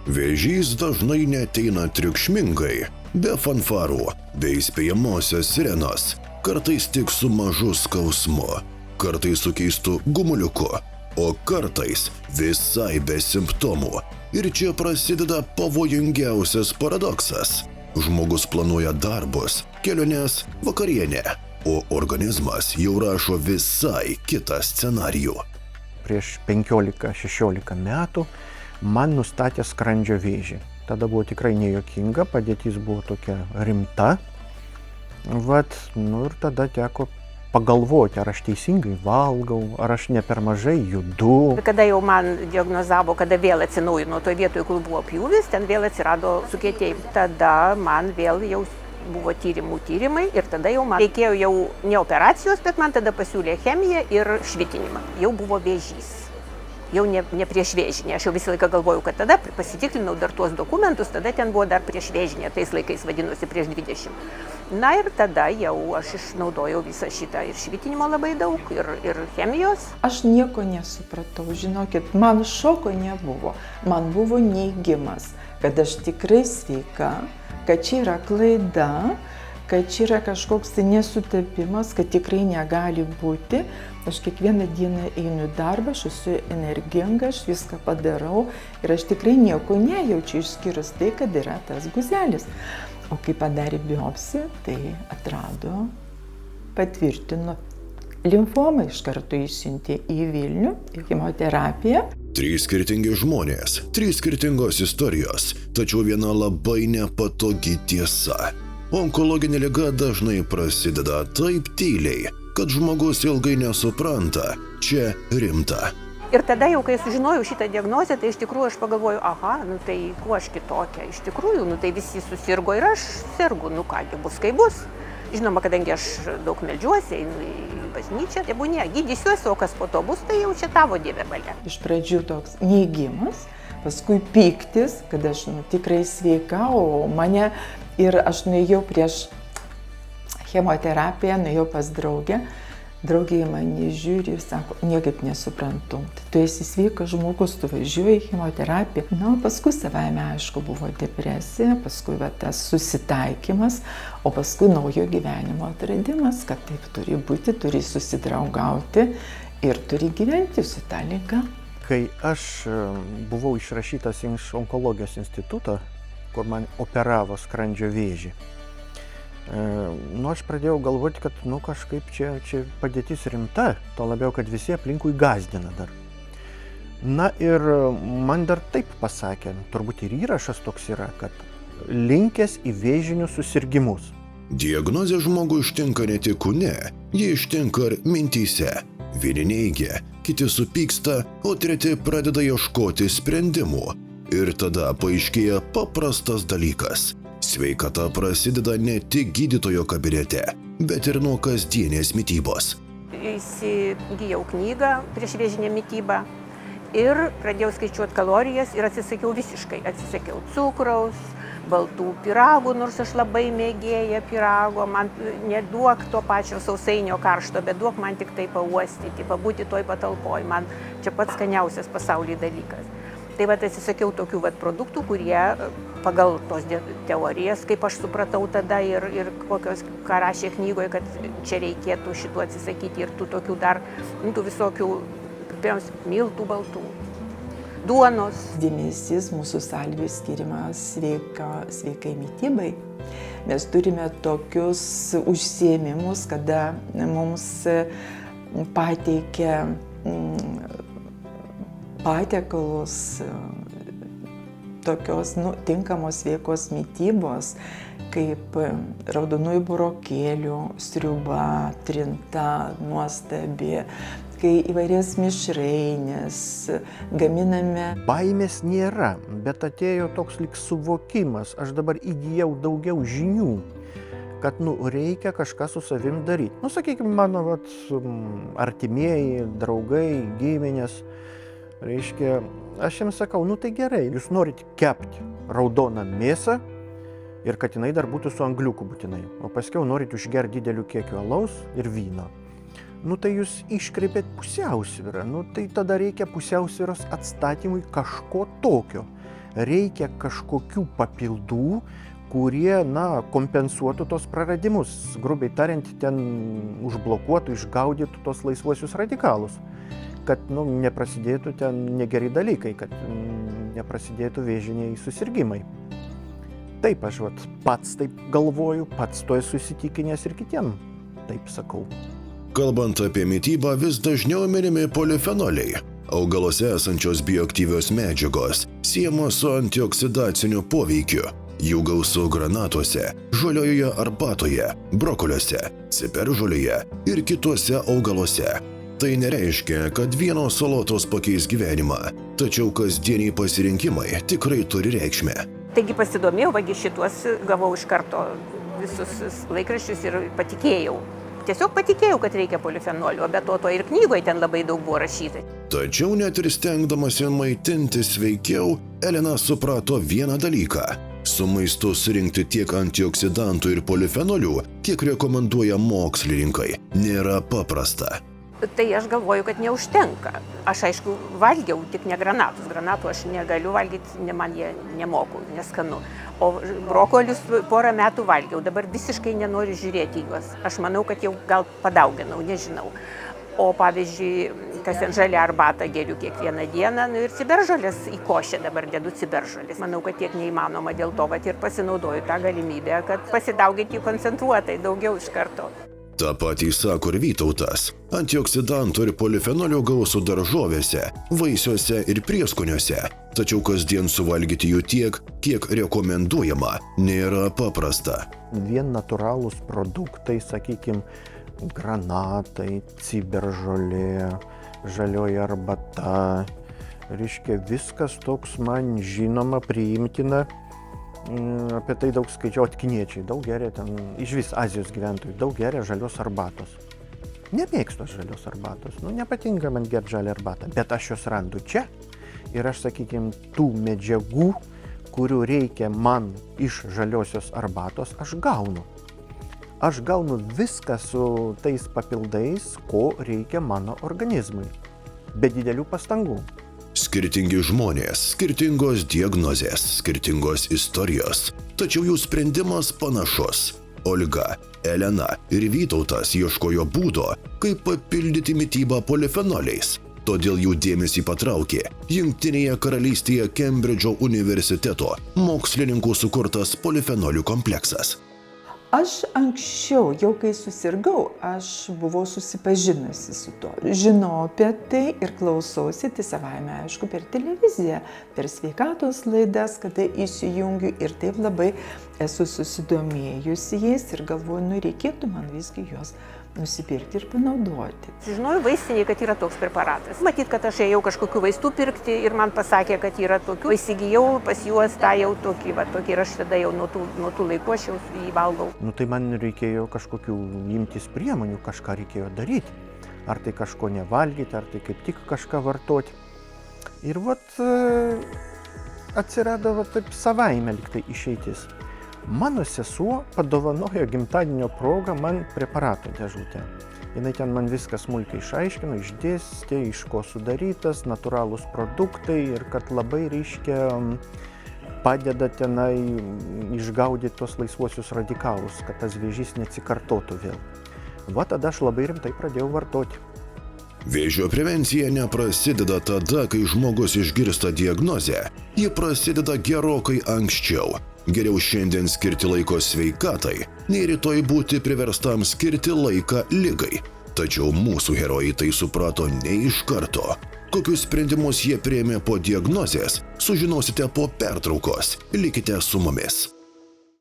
Vėžys dažnai neateina triukšmingai, be fanfarų, be įspėjamosios sirenos, kartais tik su mažu skausmu, kartais su keistu gumuliuku, o kartais visai be simptomų. Ir čia prasideda pavojingiausias paradoksas. Žmogus planuoja darbus, keliones, vakarienę, o organizmas jau rašo visai kitą scenarijų. Prieš 15-16 metų man nustatė skrandžio vėžį. Tada buvo tikrai nejuokinga, padėtis buvo tokia rimta. Ir tada teko pagalvoti, ar aš teisingai valgau, ar aš ne per mažai judu. Kada jau man diagnozavo, kada vėl atsinaujino toje vietoje, kur buvo pjūvis, ten vėl atsirado sukietėjimai. Tada man vėl jau buvo tyrimai ir tada jau man reikėjo jau ne operacijos, bet man tada pasiūlė chemiją ir švitinimą. Jau buvo vėžys. Jau ne prieš vėžinį. Aš jau visą laiką galvojau, kad tada pasitikrinau dar tuos dokumentus, tada ten buvo dar prieš vėžinį, tais laikais vadinosi prieš 20. Na ir tada jau aš išnaudojau visą šitą ir švitinimo labai daug, ir chemijos. Aš nieko nesupratau, žinokit, man šoko nebuvo, man buvo neigimas, kad aš tikrai sveika, kad čia yra klaida, kad čia yra kažkoks nesutapimas, kad tikrai negali būti. Aš kiekvieną dieną einu į darbą, aš esu energinga, aš viską padarau ir aš tikrai nieko nejaučiu išskyrus tai, kad yra tas guzelis. O kai padarė biopsiją, tai atrado, patvirtino limfomą, iš karto išsiuntė į Vilnių, į chemoterapiją. 3 skirtingi žmonės, 3 skirtingos istorijos, tačiau viena labai nepatogi tiesa. Onkologinė liga dažnai prasideda taip tyliai, kad žmogus ilgai nesupranta, čia rimta. Ir tada jau, kai sužinojau šitą diagnozę, tai iš tikrųjų aš pagalvoju, tai kuo aš kitokia. Iš tikrųjų, tai visi susirgo ir aš sergu, kągi bus, kai bus. Žinoma, kadangi aš daug meldžiuosi, einu į bažnyčią, tebūnie, gydysiuosi, o kas po to bus, tai jau čia tavo Dieve valia. Iš pradžių toks neigimas, paskui pyktis, kad aš tikrai sveika, o mane ir aš nuėjau prieš chemoterapiją, nuėjau pas draugę. Draugė į mane žiūri ir sako, niekaip nesuprantu. Tu esi sveikas žmogus, tu važiuoji į chemoterapiją. Paskui savaime, aišku, buvo depresija, paskui tas susitaikymas, o paskui naujo gyvenimo atradimas, kad taip turi būti, turi susidraugauti ir turi gyventi su ta liga. Kai aš buvau išrašytas iš onkologijos instituto, kur man operavo skrandžio vėžį, aš pradėjau galvoti, kad kažkaip čia padėtis rimta, to labiau, kad visi aplinkui gąsdina dar. Ir man dar taip pasakė, turbūt ir įrašas toks yra, kad linkęs į vėžinius susirgimus. Diagnozė žmogų ištinka ne tik kūne, ji ištinka ir mintyse. Vieni neigia, kiti supyksta, o treti pradeda ieškoti sprendimų. Ir tada paaiškėja paprastas dalykas. Sveikata prasideda ne tik gydytojo kabinete, bet ir nuo kasdienės mitybos. Įsigijau knygą prieš vėžinę mitybą ir pradėjau skaičiuoti kalorijas ir atsisakiau visiškai. Atsisakiau cukraus, baltų pyragų, nors aš labai mėgėja pyrago. Man neduok to pačio sausainio karšto, bet duok man tik tai pauostyti, pabūti toj patalpoj. Man čia pats skaniausias pasaulyje dalykas. Tai atsisakiau tokių produktų, kurie pagal tos teorijas, kaip aš supratau tada ir ką rašė knygoje, kad čia reikėtų šituo atsisakyti ir tų tokių dar, tų visokių, pirmiausia, miltų baltų, duonos. Dėmesys mūsų salvių skiriamas sveikai mitybai. Mes turime tokius užsiėmimus, kada mums pateikia patiekalus tokios tinkamos sveikos mitybos, kaip raudonųjų burokėlių, sriuba, trinta, nuostabi, kai įvairias mišrainės gaminame. Baimės nėra, bet atėjo toks lyg suvokimas, aš dabar įgijau daugiau žinių, kad reikia kažką su savim daryti. Sakykime, mano artimieji, draugai, giminės, reiškia, aš jiems sakau, tai gerai, jūs norit kepti raudoną mėsą ir kad jinai dar būtų su angliuku būtinai, o paskiau norit užgerti dideliu kiekiu alaus ir vyno. Tai jūs iškreipėt pusiausvyrą, tai tada reikia pusiausvyros atstatymui kažko tokio. reikia kažkokių papildų, kurie, kompensuotų tos praradimus, grubiai tariant, ten užblokuotų, išgaudytų tos laisvuosius radikalus, kad, neprasidėtų ten negeri dalykai, kad neprasidėtų vėžiniai susirgymai. Taip, aš pats taip galvoju, pats to esu įsitikinęs ir kitiem taip sakau. Kalbant apie mitybą, vis dažniau minimi polifenoliai. Augaluose esančios bioaktyvios medžiagos siejamos su antioksidaciniu poveikiu. Jų gausu granatuose, žaliojoje arbatoje, brokoliuose, ciberžolėje ir kituose augaluose. Tai nereiškia, kad vienos salotos pakeis gyvenimą, tačiau kasdieniai pasirinkimai tikrai turi reikšmę. Taigi pasidomėjau, šituos gavau iš karto visus laikraščius ir patikėjau. Tiesiog patikėjau, kad reikia polifenolių, o be to ir knygoje ten labai daug buvo rašyta. Tačiau net ir stengdamasi maitintis sveikiau, Elena suprato vieną dalyką. Su maistu surinkti tiek antioksidantų ir polifenolių, kiek rekomenduoja mokslininkai, nėra paprasta. Tai aš galvoju, kad neužtenka. Aš aišku valgiau, tik ne granatus. Granatų aš negaliu valgyti, man jie nemoku, neskanu. O brokolius porą metų valgiau, dabar visiškai nenoriu žiūrėti juos. Aš manau, kad jau gal padauginau, nežinau. O pavyzdžiui, kas ten žalia arbatą geriu kiekvieną dieną, ir ciberžolės į košę dabar dedu ciberžolės. Manau, kad tiek neįmanoma, dėl to, kad ir pasinaudoju tą galimybę, kad pasidauginti koncentruotai daugiau iš karto. Ta patį sako ir Vytautas. Antioksidantų ir polifenolių gausu daržovėse, vaisiuose ir prieskoniuose. Tačiau kasdien suvalgyti jų tiek, kiek rekomenduojama, nėra paprasta. Vien natūralūs produktai, sakykime, granatai, ciberžolė, žalioji arbata, reiškia viskas toks man žinoma, priimtina. Apie tai daug skaičiau, kiniečiai daug geria, ten išvis Azijos gyventojai daug geria žalios arbatos. Nemėgstu žalios arbatos, nepatinka man gerti žalią arbatą, bet aš jos randu čia ir aš, sakykime, tų medžiagų, kurių reikia man iš žaliosios arbatos, aš gaunu. Aš gaunu viską su tais papildais, ko reikia mano organizmui, be didelių pastangų. Skirtingi žmonės, skirtingos diagnozės, skirtingos istorijos, tačiau jų sprendimas panašus. Olga, Elena ir Vytautas ieškojo būdo, kaip papildyti mitybą polifenoliais. Todėl jų dėmesį patraukė Jungtinėje karalystėje Kembridžo universiteto mokslininkų sukurtas polifenolių kompleksas. Aš anksčiau, jau kai susirgau, aš buvau susipažinusi su tuo. Žinau apie tai ir klausausi, tai savaime aišku, per televiziją, per sveikatos laidas, kada įsijungiu ir taip labai esu susidomėjusi jais ir galvoju, reikėtų man visgi juos nusipirkti ir panaudoti. Žinojau vaistinėje, kad yra toks preparatas. Matyt, kad aš ėjau kažkokių vaistų pirkti ir man pasakė, kad yra tokių. Įsigijau pas juos tą jau tokį ir aš tada jau nuo tų laikų aš jau jį valgau. Tai man reikėjo kažkokių imtis priemonių, kažką reikėjo daryti. Ar tai kažko nevalgyti, ar tai kaip tik kažką vartoti. Ir atsirado taip savaime liktai išeitis. Mano sesuo padovanojo gimtadienio progą man preparato dėžutę. Jis ten man viską smulkiai išaiškino, išdėstė, iš ko sudarytas, natūralūs produktai ir kad labai reiškia padeda tenai išgaudyti tos laisvuosius radikalus, kad tas vėžys neatsikartotų vėl. Tada aš labai rimtai pradėjau vartoti. Vėžio prevencija neprasideda tada, kai žmogus išgirsta diagnozę. Ji prasideda gerokai anksčiau. Geriau šiandien skirti laiko sveikatai, nei rytoj būti priverstam skirti laiką ligai. Tačiau mūsų herojai tai suprato ne iš karto. Kokius sprendimus jie priėmė po diagnozės, sužinosite po pertraukos. Likite su mumis.